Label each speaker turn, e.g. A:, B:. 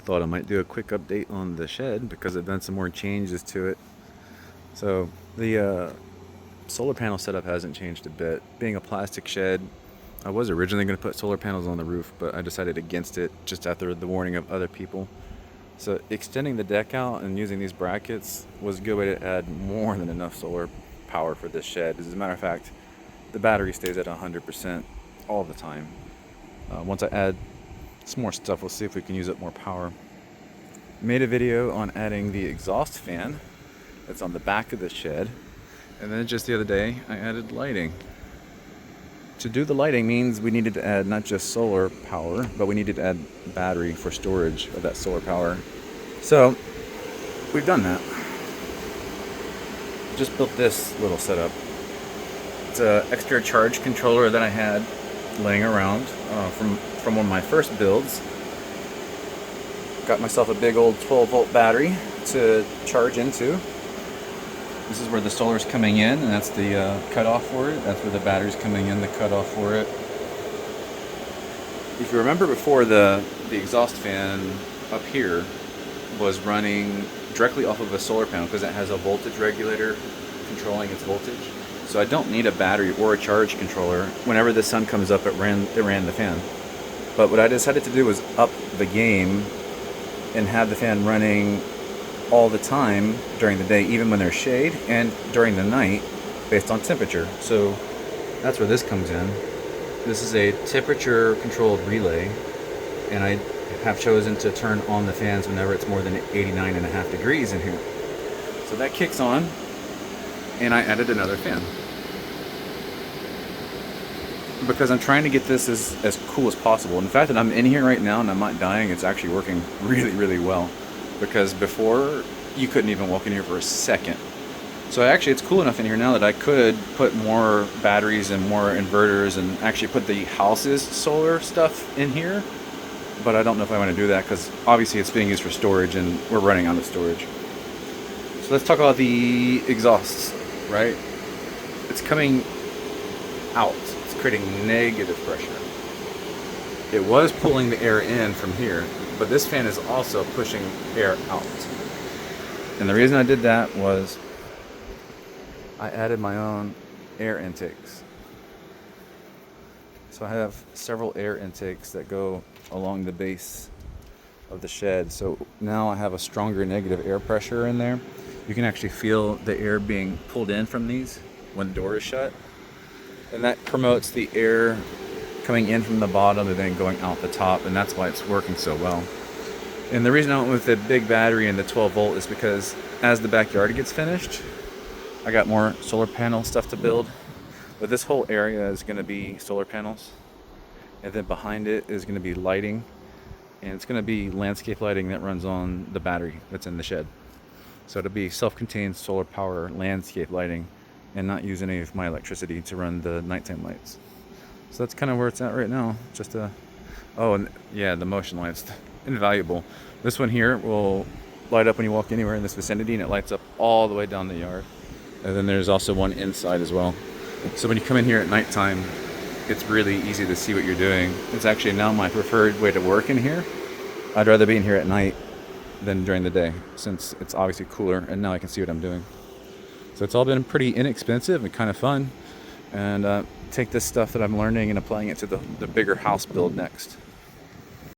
A: I thought I might do a quick update on the shed because I've done some more changes to it. So the solar panel setup hasn't changed a bit. Being a plastic shed, I was originally going to put solar panels on the roof, but I decided against it just after the warning of other people. So extending the deck out and using these brackets was a good way to add more than enough solar power for this shed. As a matter of fact, the battery stays at 100% all the time. Once I add some more stuff, we'll see if we can use up more power. Made a video on adding the exhaust fan that's on the back of the shed, and then just the other day I added lighting. To do the lighting means we needed to add not just solar power, but we needed to add battery for storage of that solar power. So we've done that. Just built this little setup. It's an extra charge controller that I had laying around from one of my first builds. Got myself a big old 12-volt battery to charge into. This is where the solar's coming in, and that's the cutoff for it. That's where the battery's coming in, the cutoff for it. If you remember before, the exhaust fan up here was running directly off of a solar panel because it has a voltage regulator controlling its voltage. So I don't need a battery or a charge controller. Whenever the sun comes up, it ran the fan. But what I decided to do was up the game and have the fan running all the time during the day, even when there's shade, and during the night based on temperature. So that's where this comes in. This is a temperature controlled relay, and I have chosen to turn on the fans whenever it's more than 89.5 degrees in here. So that kicks on, and I added another fan because I'm trying to get this as cool as possible. And the fact that I'm in here right now and I'm not dying, it's actually working really, really well. Because before, you couldn't even walk in here for a second. So actually it's cool enough in here now that I could put more batteries and more inverters and actually put the house's solar stuff in here. But I don't know if I want to do that because obviously it's being used for storage and we're running out of storage. So let's talk about the exhausts, right? It's coming out. It's creating negative pressure. It was pulling the air in from here, but this fan is also pushing air out. And the reason I did that was I added my own air intakes. So I have several air intakes that go along the base of the shed. So now I have a stronger negative air pressure in there. You can actually feel the air being pulled in from these when the door is shut. And that promotes the air coming in from the bottom and then going out the top, and that's why it's working so well. And the reason I went with the big battery and the 12 volt is because as the backyard gets finished, I got more solar panel stuff to build. But this whole area is going to be solar panels, and then behind it is going to be lighting, and it's going to be landscape lighting that runs on the battery that's in the shed. So it'll be self-contained solar power landscape lighting and not use any of my electricity to run the nighttime lights. So that's kind of where it's at right now. Just oh, and yeah, the motion lights, invaluable. This one here will light up when you walk anywhere in this vicinity, and it lights up all the way down the yard. And then there's also one inside as well. So when you come in here at nighttime, it's really easy to see what you're doing. It's actually now my preferred way to work in here. I'd rather be in here at night than during the day, since it's obviously cooler, and now I can see what I'm doing. So it's all been pretty inexpensive and kind of fun. And take this stuff that I'm learning and applying it to the bigger house build next.